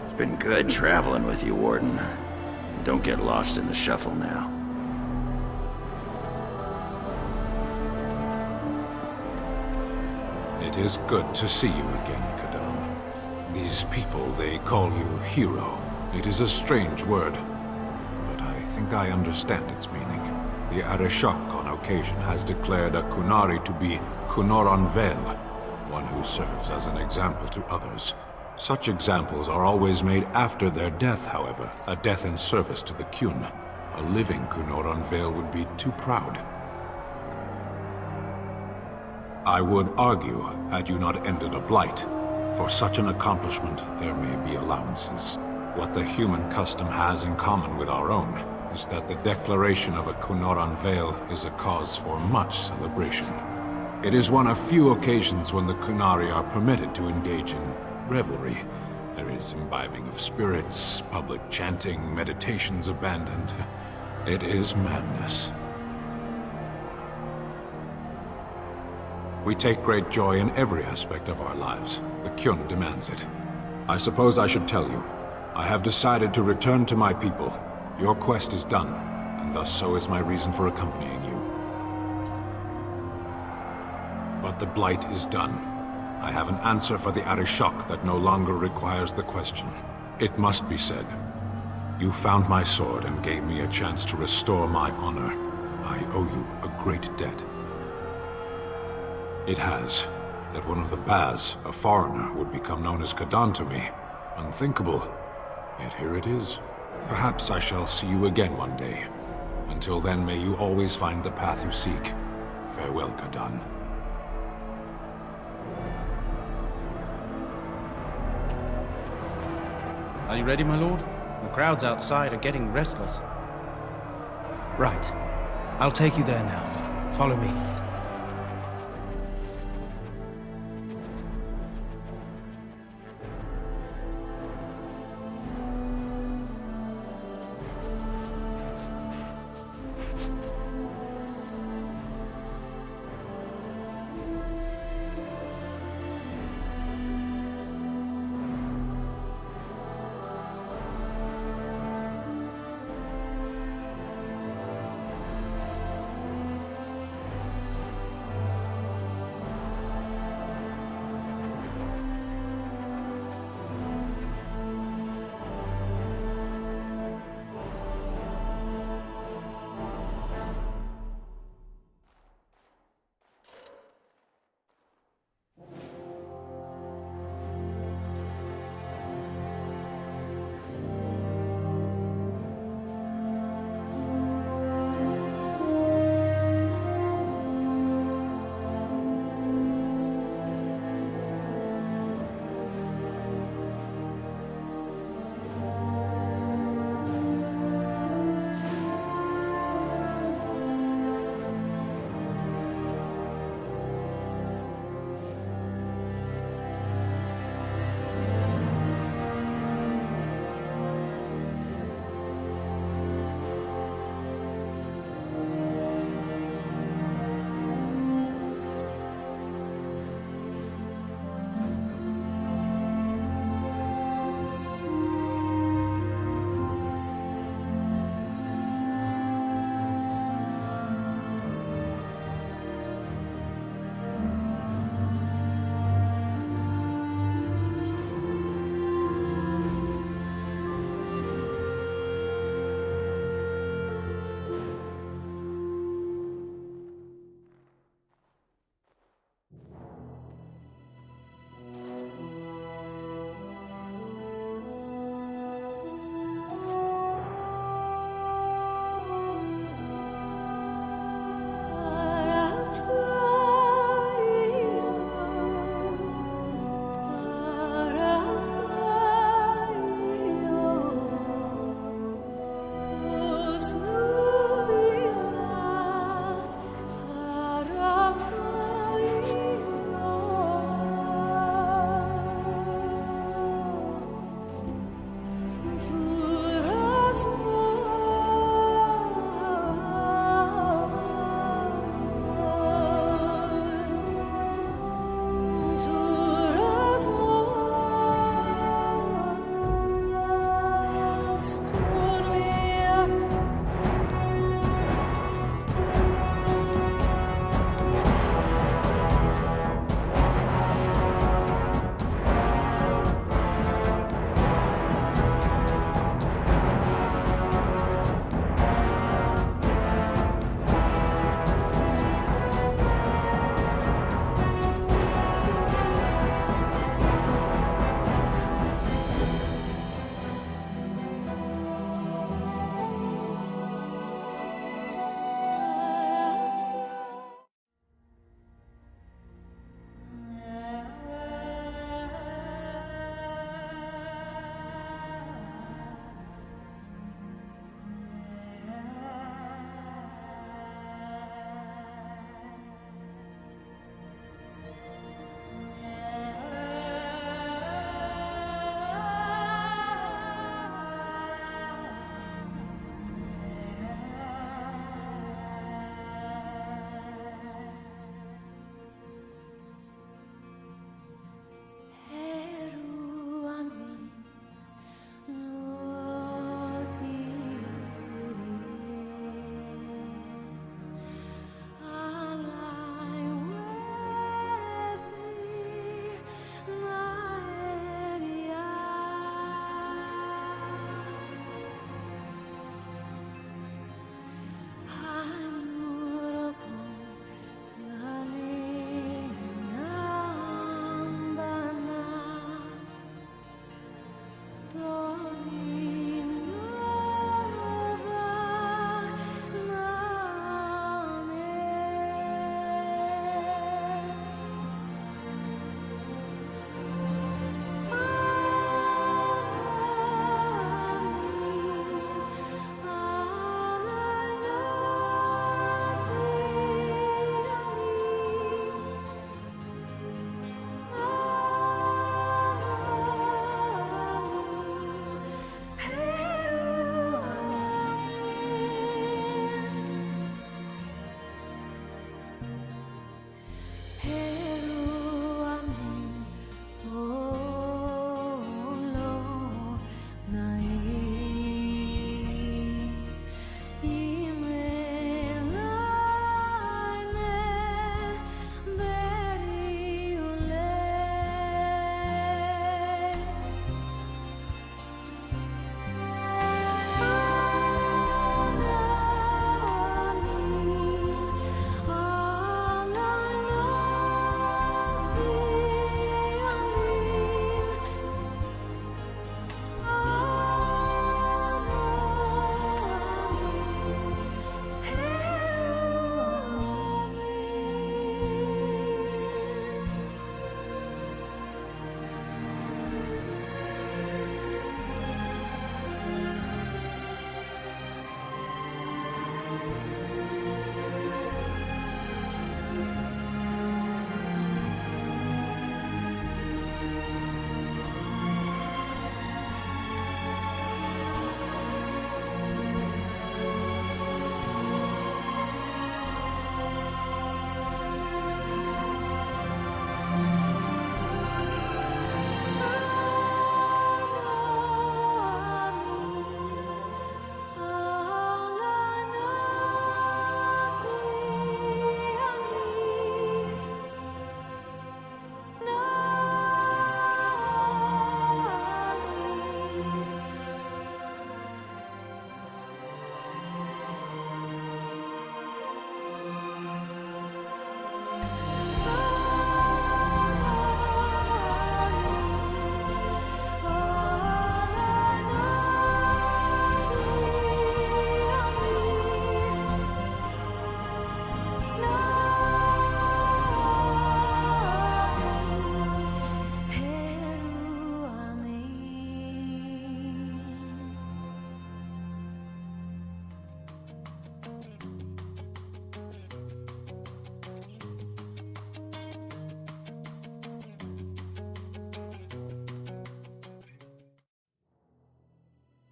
It's been good traveling with you, Warden. Don't get lost in the shuffle now. It is good to see you again, Kadam. These people, they call you hero. It is a strange word, but I think I understand its meaning. The Arishok on occasion has declared a Qunari to be Kunoran Vel, one who serves as an example to others. Such examples are always made after their death, however, a death in service to the Qun. A living Kunoran Vel would be too proud. I would argue, had you not ended a blight, for such an accomplishment there may be allowances. What the human custom has in common with our own is that the declaration of a Kunoran Vel is a cause for much celebration. It is one of few occasions when the Qunari are permitted to engage in revelry. There is imbibing of spirits, public chanting, meditations abandoned. It is madness. We take great joy in every aspect of our lives. The Qun demands it. I suppose I should tell you. I have decided to return to my people. Your quest is done, and thus so is my reason for accompanying you. But the blight is done. I have an answer for the Arishok that no longer requires the question. It must be said. You found my sword and gave me a chance to restore my honor. I owe you a great debt. It has that one of the Baz, a foreigner, would become known as Kadan to me. Unthinkable. Yet here it is. Perhaps I shall see you again one day. Until then, may you always find the path you seek. Farewell, Kadan. Are you ready, my lord? The crowds outside are getting restless. Right. I'll take you there now. Follow me.